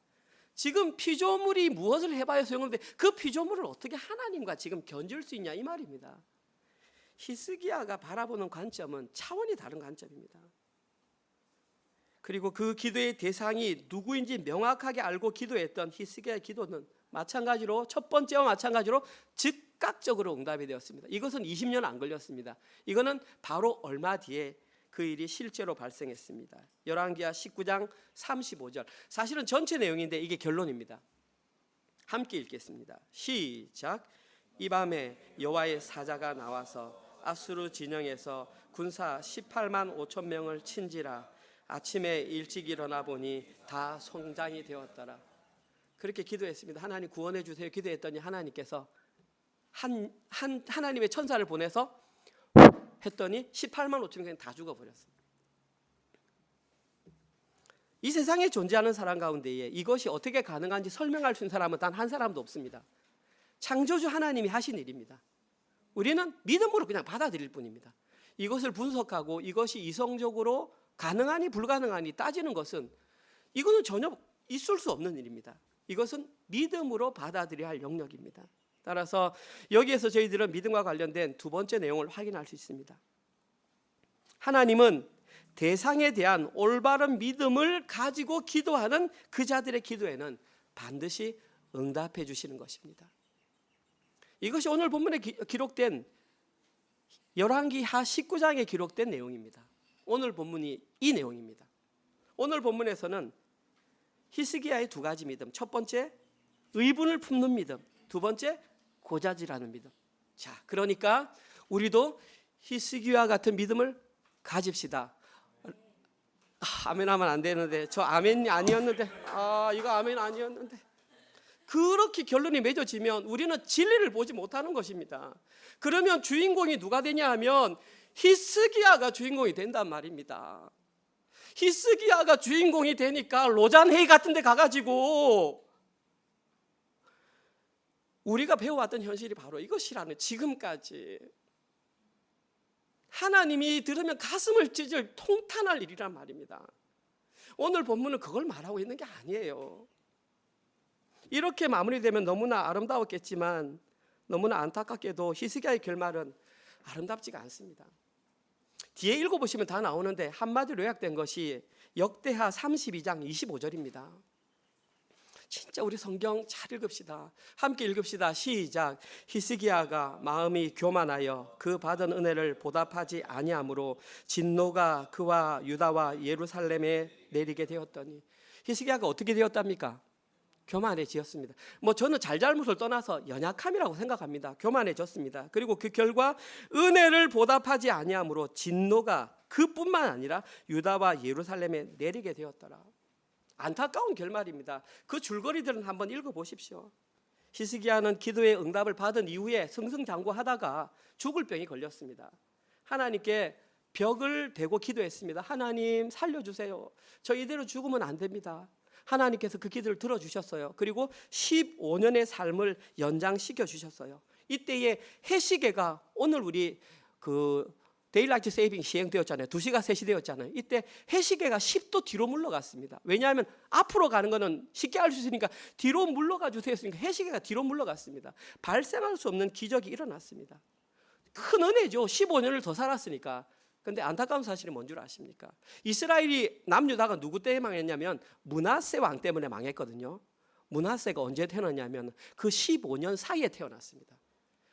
지금 피조물이 무엇을 해봐야 소용없는데 그 피조물을 어떻게 하나님과 지금 견줄 수 있냐 이 말입니다. 히스기야가 바라보는 관점은 차원이 다른 관점입니다. 그리고 그 기도의 대상이 누구인지 명확하게 알고 기도했던 히스기야의 기도는 마찬가지로 첫 번째와 마찬가지로 즉각적으로 응답이 되었습니다. 이것은 20년 안 걸렸습니다. 이거는 바로 얼마 뒤에 그 일이 실제로 발생했습니다. 열왕기하 19장 35절. 사실은 전체 내용인데 이게 결론입니다. 함께 읽겠습니다. 시작. 이 밤에 여호와의 사자가 나와서 아수르 진영에서 군사 18만 5천 명을 친지라. 아침에 일찍 일어나 보니 다 성장이 되었더라. 그렇게 기도했습니다. 하나님 구원해 주세요. 기도했더니 하나님께서 하나님의 천사를 보내서 했더니 18만 5천 명이 다 죽어버렸습니다. 이 세상에 존재하는 사람 가운데에 이것이 어떻게 가능한지 설명할 수 있는 사람은 단 한 사람도 없습니다. 창조주 하나님이 하신 일입니다. 우리는 믿음으로 그냥 받아들일 뿐입니다. 이것을 분석하고 이것이 이성적으로 가능하니 불가능하니 따지는 것은 이거는 전혀 있을 수 없는 일입니다. 이것은 믿음으로 받아들여야 할 영역입니다. 따라서 여기에서 저희들은 믿음과 관련된 두 번째 내용을 확인할 수 있습니다. 하나님은 대상에 대한 올바른 믿음을 가지고 기도하는 그 자들의 기도에는 반드시 응답해 주시는 것입니다. 이것이 오늘 본문에 기록된 열왕기하 19장에 기록된 내용입니다. 오늘 본문이 이 내용입니다. 오늘 본문에서는 히스기야의 두 가지 믿음, 첫 번째 의분을 품는 믿음, 두 번째 고자질하는 믿음. 자, 그러니까 우리도 히스기야와 같은 믿음을 가집시다. 아멘 하면 안 되는데, 저 아멘이 아니었는데, 이거 아멘 아니었는데. 그렇게 결론이 맺어지면 우리는 진리를 보지 못하는 것입니다. 그러면 주인공이 누가 되냐 하면 히스기야가 주인공이 된단 말입니다. 히스기야가 주인공이 되니까 로잔회의 같은 데 가가지고 우리가 배워왔던 현실이 바로 이것이라는, 지금까지 하나님이 들으면 가슴을 찢을 통탄할 일이란 말입니다. 오늘 본문은 그걸 말하고 있는 게 아니에요. 이렇게 마무리되면 너무나 아름다웠겠지만 너무나 안타깝게도 히스기야의 결말은 아름답지가 않습니다. 뒤에 읽어보시면 다 나오는데 한마디로 요약된 것이 역대하 32장 25절입니다. 진짜 우리 성경 잘 읽읍시다. 함께 읽읍시다. 시작. 히스기야가 마음이 교만하여 그 받은 은혜를 보답하지 아니하므로 진노가 그와 유다와 예루살렘에 내리게 되었더니. 히스기야가 어떻게 되었답니까? 교만해지었습니다. 저는 잘잘못을 떠나서 연약함이라고 생각합니다. 교만해졌습니다. 그리고 그 결과 은혜를 보답하지 아니하므로 진노가 그뿐만 아니라 유다와 예루살렘에 내리게 되었더라. 안타까운 결말입니다. 그 줄거리들은 한번 읽어보십시오. 히스기야는 기도의 응답을 받은 이후에 승승장구하다가 죽을 병이 걸렸습니다. 하나님께 벽을 대고 기도했습니다. 하나님 살려주세요. 저 이대로 죽으면 안 됩니다. 하나님께서 그 기도를 들어주셨어요. 그리고 15년의 삶을 연장시켜 주셨어요. 이때에 해시계가, 오늘 우리 데일라이트 세이빙 시행되었잖아요. 2시가 3시 되었잖아요. 이때 해시계가 10도 뒤로 물러갔습니다. 왜냐하면 앞으로 가는 거는 쉽게 알 수 있으니까 뒤로 물러가 주세요 했으니까 해시계가 뒤로 물러갔습니다. 발생할 수 없는 기적이 일어났습니다. 큰 은혜죠. 15년을 더 살았으니까. 근데 안타까운 사실이 뭔 줄 아십니까? 이스라엘이 남유다가 누구 때문에 망했냐면 므낫세 왕 때문에 망했거든요. 므낫세가 언제 태어났냐면 그 15년 사이에 태어났습니다.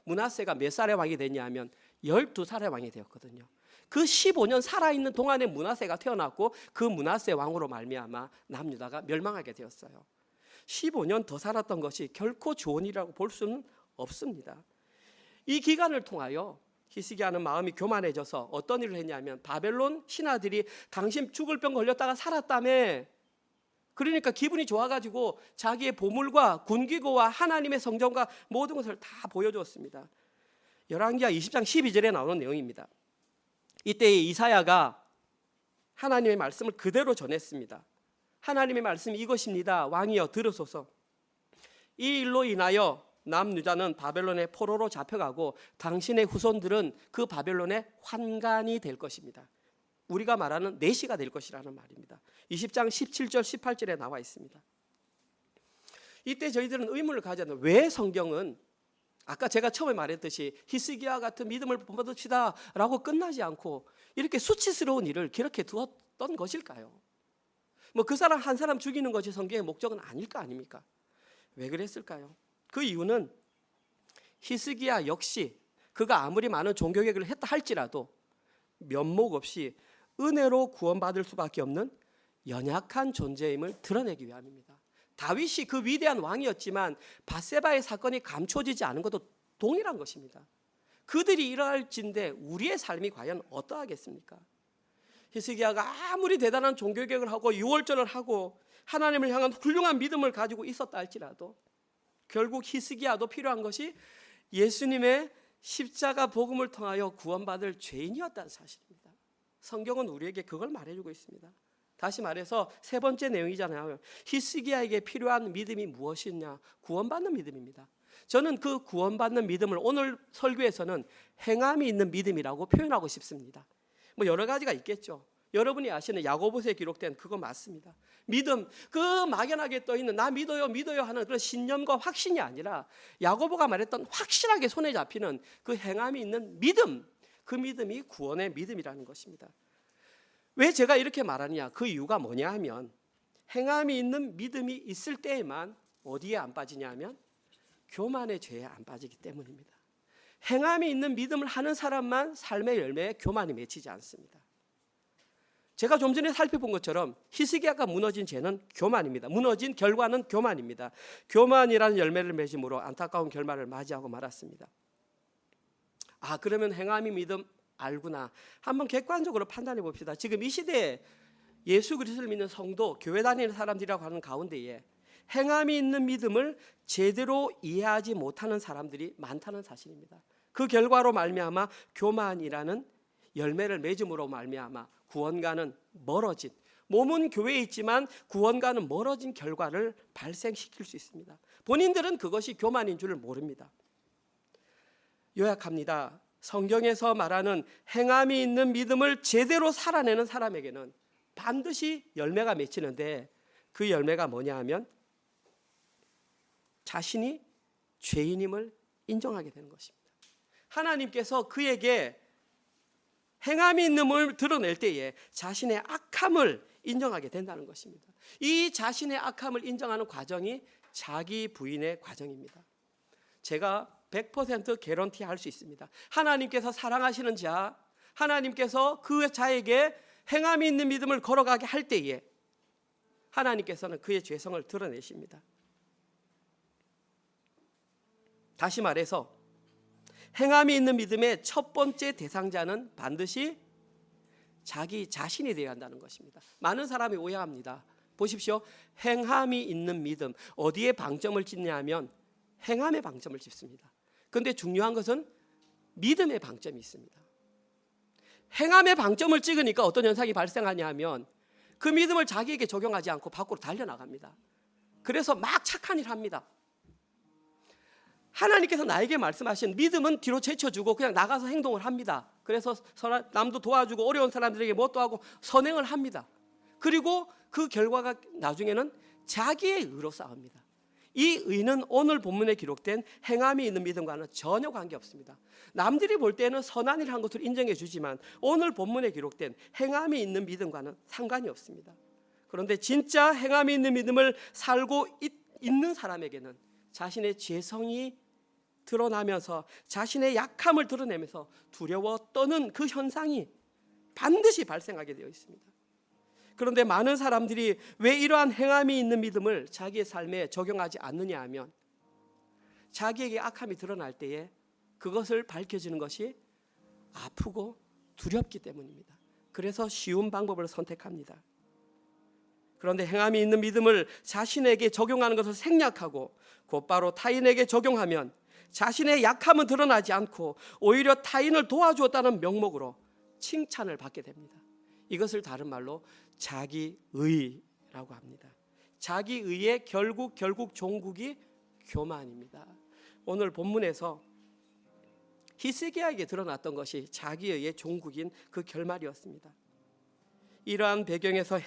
므낫세가 몇 살의 왕이 됐냐면 12살의 왕이 되었거든요. 그 15년 살아있는 동안에 므낫세가 태어났고 그 므낫세 왕으로 말미암아 남유다가 멸망하게 되었어요. 15년 더 살았던 것이 결코 좋은 일이라고 볼 수는 없습니다. 이 기간을 통하여 히스기야는 마음이 교만해져서 어떤 일을 했냐면 바벨론 신하들이 당신 죽을 병 걸렸다가 살았다며, 그러니까 기분이 좋아가지고 자기의 보물과 군기고와 하나님의 성전과 모든 것을 다 보여주었습니다. 열왕기하 20장 12절에 나오는 내용입니다. 이때 이사야가 하나님의 말씀을 그대로 전했습니다. 하나님의 말씀이 이것입니다. 왕이여 들으소서. 이 일로 인하여 남유다는 바벨론의 포로로 잡혀가고 당신의 후손들은 그 바벨론의 환관이 될 것입니다. 우리가 말하는 내시가 될 것이라는 말입니다. 20장 17절 18절에 나와 있습니다. 이때 저희들은 의문을 가져야 합니다. 왜 성경은 아까 제가 처음에 말했듯이 히스기야 같은 믿음을 본받읍시다 라고 끝나지 않고 이렇게 수치스러운 일을 기록해 두었던 것일까요? 그 사람 한 사람 죽이는 것이 성경의 목적은 아닐 거 아닙니까? 왜 그랬을까요? 그 이유는 히스기야 역시 그가 아무리 많은 종교개혁을 했다 할지라도 면목 없이 은혜로 구원받을 수밖에 없는 연약한 존재임을 드러내기 위함입니다. 다윗이 그 위대한 왕이었지만 밧세바의 사건이 감춰지지 않은 것도 동일한 것입니다. 그들이 일어날진데 우리의 삶이 과연 어떠하겠습니까? 히스기야가 아무리 대단한 종교개혁을 하고 유월절을 하고 하나님을 향한 훌륭한 믿음을 가지고 있었다 할지라도 결국 히스기야도 필요한 것이 예수님의 십자가 복음을 통하여 구원받을 죄인이었다는 사실입니다. 성경은 우리에게 그걸 말해주고 있습니다. 다시 말해서 세 번째 내용이잖아요. 히스기야에게 필요한 믿음이 무엇이냐? 구원받는 믿음입니다. 저는 그 구원받는 믿음을 오늘 설교에서는 행함이 있는 믿음이라고 표현하고 싶습니다. 여러 가지가 있겠죠. 여러분이 아시는 야고보서에 기록된 그거 맞습니다. 믿음, 그 막연하게 떠있는 나 믿어요 믿어요 하는 그런 신념과 확신이 아니라 야고보가 말했던 확실하게 손에 잡히는 그 행함이 있는 믿음, 그 믿음이 구원의 믿음이라는 것입니다. 왜 제가 이렇게 말하느냐, 그 이유가 뭐냐 하면 행함이 있는 믿음이 있을 때에만 어디에 안 빠지냐 하면 교만의 죄에 안 빠지기 때문입니다. 행함이 있는 믿음을 하는 사람만 삶의 열매에 교만이 맺히지 않습니다. 제가 좀 전에 살펴본 것처럼 히스기야가 무너진 죄는 교만입니다. 무너진 결과는 교만입니다. 교만이라는 열매를 맺음으로 안타까운 결말을 맞이하고 말았습니다. 아, 그러면 행함이 믿음 알구나. 한번 객관적으로 판단해 봅시다. 지금 이 시대에 예수 그리스도를 믿는 성도, 교회 다니는 사람들이라고 하는 가운데에 행함이 있는 믿음을 제대로 이해하지 못하는 사람들이 많다는 사실입니다. 그 결과로 말미암아 교만이라는 열매를 맺음으로 말미암아 구원과는 멀어진, 몸은 교회에 있지만 구원과는 멀어진 결과를 발생시킬 수 있습니다. 본인들은 그것이 교만인 줄 모릅니다. 요약합니다. 성경에서 말하는 행함이 있는 믿음을 제대로 살아내는 사람에게는 반드시 열매가 맺히는데 그 열매가 뭐냐 하면 자신이 죄인임을 인정하게 되는 것입니다. 하나님께서 그에게 행함이 있음을 드러낼 때에 자신의 악함을 인정하게 된다는 것입니다. 이 자신의 악함을 인정하는 과정이 자기 부인의 과정입니다. 제가 100% 개런티 할 수 있습니다. 하나님께서 사랑하시는 자, 하나님께서 그 자에게 행함이 있는 믿음을 걸어가게 할 때에 하나님께서는 그의 죄성을 드러내십니다. 다시 말해서 행함이 있는 믿음의 첫 번째 대상자는 반드시 자기 자신이 되어야 한다는 것입니다. 많은 사람이 오해합니다. 보십시오. 행함이 있는 믿음, 어디에 방점을 짓냐면 행함에 방점을 짓습니다. 그런데 중요한 것은 믿음의 방점이 있습니다. 행함에 방점을 찍으니까 어떤 현상이 발생하냐 하면 그 믿음을 자기에게 적용하지 않고 밖으로 달려나갑니다. 그래서 막 착한 일 합니다. 하나님께서 나에게 말씀하신 믿음은 뒤로 제쳐주고 그냥 나가서 행동을 합니다. 그래서 남도 도와주고 어려운 사람들에게 뭣도 하고 선행을 합니다. 그리고 그 결과가 나중에는 자기의 의로 싸웁니다. 이 의는 오늘 본문에 기록된 행함이 있는 믿음과는 전혀 관계없습니다. 남들이 볼 때는 선한 일을 한 것으로 인정해 주지만 오늘 본문에 기록된 행함이 있는 믿음과는 상관이 없습니다. 그런데 진짜 행함이 있는 믿음을 살고 있는 사람에게는 자신의 죄성이 드러나면서 자신의 약함을 드러내면서 두려워 떠는 그 현상이 반드시 발생하게 되어 있습니다. 그런데 많은 사람들이 왜 이러한 행함이 있는 믿음을 자기의 삶에 적용하지 않느냐 하면 자기에게 악함이 드러날 때에 그것을 밝혀지는 것이 아프고 두렵기 때문입니다. 그래서 쉬운 방법을 선택합니다. 그런데 행함이 있는 믿음을 자신에게 적용하는 것을 생략하고 곧바로 타인에게 적용하면 자신의 약함은 드러나지 않고 오히려 타인을 도와주었다는 명목으로 칭찬을 받게 됩니다. 이것을 다른 말로 자기의라고 합니다. 자기의의 결국 종국이 교만입니다. 오늘 본문에서 히스기야에게 드러났던 것이 자기의의 종국인 그 결말이었습니다. 이러한 배경에서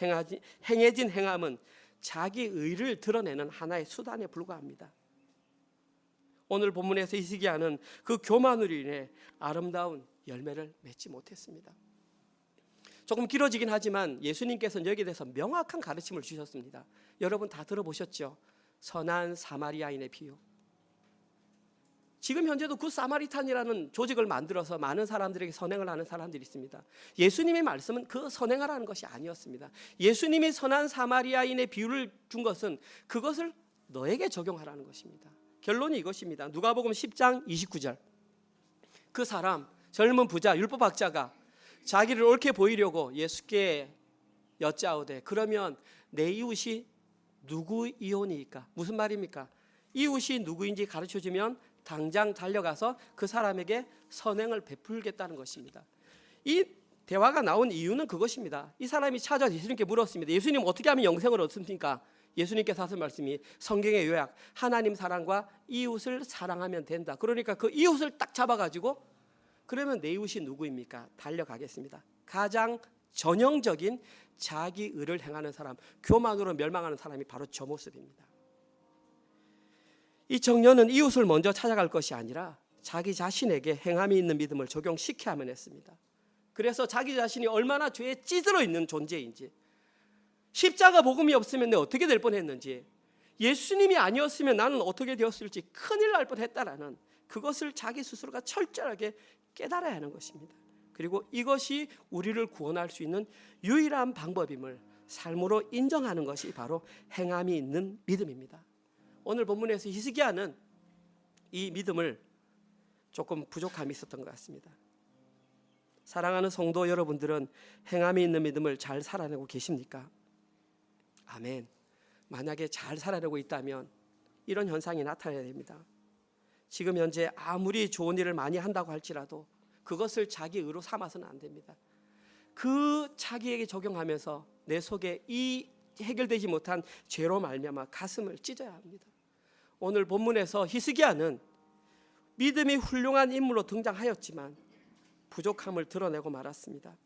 행해진 행함은 자기의를 드러내는 하나의 수단에 불과합니다. 오늘 본문에서 히스기야는 그 교만으로 인해 아름다운 열매를 맺지 못했습니다. 조금 길어지긴 하지만 예수님께서는 여기에 대해서 명확한 가르침을 주셨습니다. 여러분 다 들어보셨죠? 선한 사마리아인의 비유. 지금 현재도 굿 사마리탄이라는 조직을 만들어서 많은 사람들에게 선행을 하는 사람들이 있습니다. 예수님의 말씀은 그 선행하라는 것이 아니었습니다. 예수님이 선한 사마리아인의 비유를 준 것은 그것을 너에게 적용하라는 것입니다. 결론이 이것입니다. 누가복음 10장 29절. 그 사람 젊은 부자 율법학자가 자기를 옳게 보이려고 예수께 여짜오되 그러면 내 이웃이 누구이오니까? 무슨 말입니까? 이웃이 누구인지 가르쳐주면 당장 달려가서 그 사람에게 선행을 베풀겠다는 것입니다. 이 대화가 나온 이유는 그것입니다. 이 사람이 찾아서 예수님께 물었습니다. 예수님 어떻게 하면 영생을 얻습니까? 예수님께서 하신 말씀이 성경의 요약, 하나님 사랑과 이웃을 사랑하면 된다. 그러니까 그 이웃을 딱 잡아가지고 그러면 내 이웃이 누구입니까? 달려가겠습니다. 가장 전형적인 자기 의를 행하는 사람, 교만으로 멸망하는 사람이 바로 저 모습입니다. 이 청년은 이웃을 먼저 찾아갈 것이 아니라 자기 자신에게 행함이 있는 믿음을 적용시켜야만 했습니다. 그래서 자기 자신이 얼마나 죄에 찌들어 있는 존재인지, 십자가 복음이 없으면 내가 어떻게 될 뻔했는지, 예수님이 아니었으면 나는 어떻게 되었을지 큰일 날 뻔했다라는 그것을 자기 스스로가 철저하게 깨달아야 하는 것입니다. 그리고 이것이 우리를 구원할 수 있는 유일한 방법임을 삶으로 인정하는 것이 바로 행함이 있는 믿음입니다. 오늘 본문에서 히스기야는 이 믿음을 조금 부족함이 있었던 것 같습니다. 사랑하는 성도 여러분들은 행함이 있는 믿음을 잘 살아내고 계십니까? 아멘. 만약에 잘 살아내고 있다면 이런 현상이 나타나야 됩니다. 지금 현재 아무리 좋은 일을 많이 한다고 할지라도 그것을 자기 의로 삼아서는 안 됩니다. 그 자기에게 적용하면서 내 속에 이 해결되지 못한 죄로 말미암아 가슴을 찢어야 합니다. 오늘 본문에서 히스기야는 믿음이 훌륭한 인물로 등장하였지만 부족함을 드러내고 말았습니다.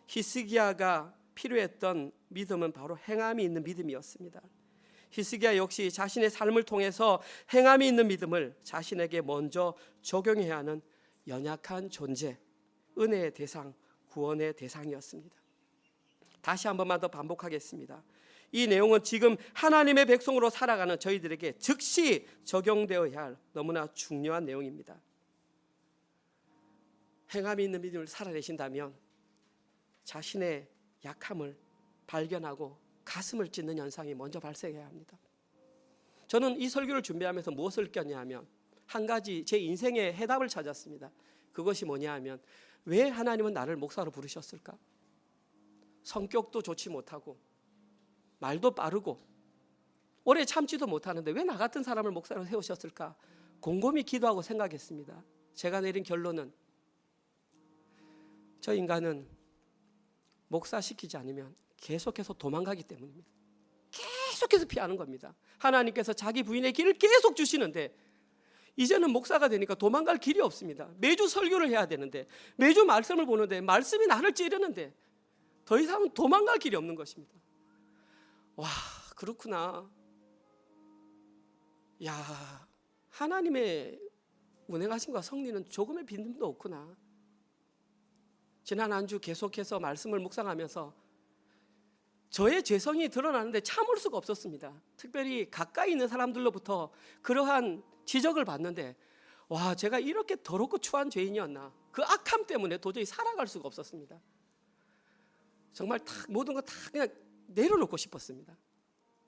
히스기야가 필요했던 믿음은 바로 행함이 있는 믿음이었습니다. 히스기야 역시 자신의 삶을 통해서 행함이 있는 믿음을 자신에게 먼저 적용해야 하는 연약한 존재, 은혜의 대상, 구원의 대상이었습니다. 다시 한 번만 더 반복하겠습니다. 이 내용은 지금 하나님의 백성으로 살아가는 저희들에게 즉시 적용되어야 할 너무나 중요한 내용입니다. 행함이 있는 믿음을 살아내신다면 자신의 약함을 발견하고 가슴을 찢는 현상이 먼저 발생해야 합니다. 저는 이 설교를 준비하면서 무엇을 느꼈냐 하면 한 가지 제 인생의 해답을 찾았습니다. 그것이 뭐냐 하면 왜 하나님은 나를 목사로 부르셨을까? 성격도 좋지 못하고 말도 빠르고 오래 참지도 못하는데 왜 나 같은 사람을 목사로 세우셨을까? 곰곰이 기도하고 생각했습니다. 제가 내린 결론은 저 인간은 목사시키지 않으면 계속해서 도망가기 때문입니다. 계속해서 피하는 겁니다. 하나님께서 자기 부인의 길을 계속 주시는데 이제는 목사가 되니까 도망갈 길이 없습니다. 매주 설교를 해야 되는데 매주 말씀을 보는데 말씀이 나를 찌르는데 더 이상은 도망갈 길이 없는 것입니다. 와, 그렇구나. 야, 하나님의 운행하심과 성리는 조금의 빈틈도 없구나. 지난 한 주 계속해서 말씀을 묵상하면서 저의 죄성이 드러나는데 참을 수가 없었습니다. 특별히 가까이 있는 사람들로부터 그러한 지적을 받는데 와, 제가 이렇게 더럽고 추한 죄인이었나. 그 악함 때문에 도저히 살아갈 수가 없었습니다. 정말 모든 거 다 그냥 내려놓고 싶었습니다.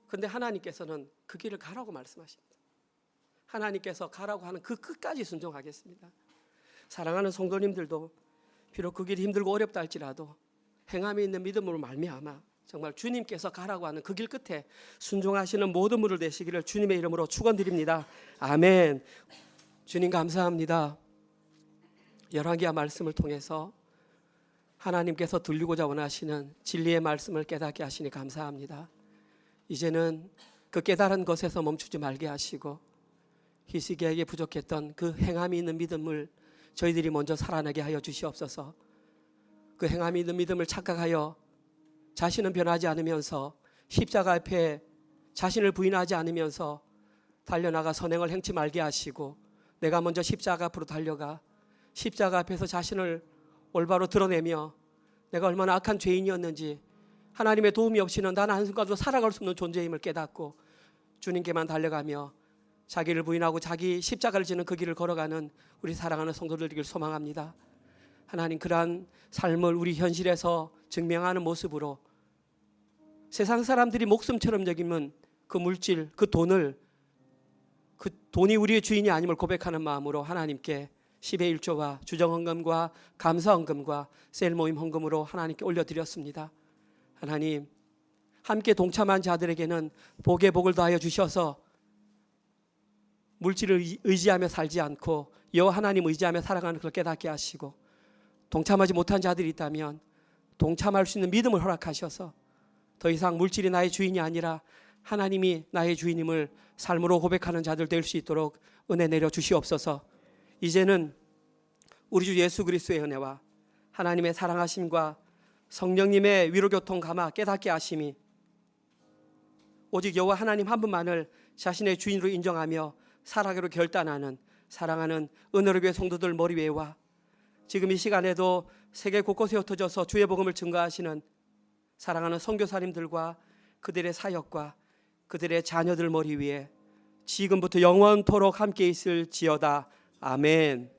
그런데 하나님께서는 그 길을 가라고 말씀하십니다. 하나님께서 가라고 하는 그 끝까지 순종하겠습니다. 사랑하는 성도님들도 비록 그 길이 힘들고 어렵다 할지라도 행함이 있는 믿음으로 말미암아 정말 주님께서 가라고 하는 그 길 끝에 순종하시는 모든 분들 되시기를 주님의 이름으로 축원드립니다. 아멘. 주님 감사합니다. 열왕기야 말씀을 통해서 하나님께서 들리고자 원하시는 진리의 말씀을 깨닫게 하시니 감사합니다. 이제는 그 깨달은 것에서 멈추지 말게 하시고 히스기야에게 부족했던 그 행함이 있는 믿음을 저희들이 먼저 살아나게 하여 주시옵소서. 그 행함이 있는 믿음을 착각하여 자신은 변하지 않으면서 십자가 앞에 자신을 부인하지 않으면서 달려나가 선행을 행치 말게 하시고 내가 먼저 십자가 앞으로 달려가 십자가 앞에서 자신을 올바로 드러내며 내가 얼마나 악한 죄인이었는지 하나님의 도움이 없이는 나는 한순간도 살아갈 수 없는 존재임을 깨닫고 주님께만 달려가며 자기를 부인하고 자기 십자가를 지는 그 길을 걸어가는 우리 사랑하는 성도들 되길 소망합니다. 하나님 그러한 삶을 우리 현실에서 증명하는 모습으로 세상 사람들이 목숨처럼 여기면 그 물질, 그 돈이 우리의 주인이 아님을 고백하는 마음으로 하나님께 10의 1조와 주정헌금과 감사헌금과 셀모임 헌금으로 하나님께 올려드렸습니다. 하나님 함께 동참한 자들에게는 복의 복을 더하여 주셔서 물질을 의지하며 살지 않고 여호와 하나님 의지하며 살아가는 걸 깨닫게 하시고 동참하지 못한 자들이 있다면 동참할 수 있는 믿음을 허락하셔서 더 이상 물질이 나의 주인이 아니라 하나님이 나의 주인임을 삶으로 고백하는 자들 될 수 있도록 은혜 내려 주시옵소서. 이제는 우리 주 예수 그리스도의 은혜와 하나님의 사랑하심과 성령님의 위로교통 감아 깨닫게 하심이 오직 여호와 하나님 한 분만을 자신의 주인으로 인정하며 살아가기로 결단하는 사랑하는 은혜로 교회 성도들 머리 위에와 지금 이 시간에도 세계 곳곳에 흩어져서 주의 복음을 증거하시는 사랑하는 선교사님들과 그들의 사역과 그들의 자녀들 머리 위에 지금부터 영원토록 함께 있을지어다. 아멘.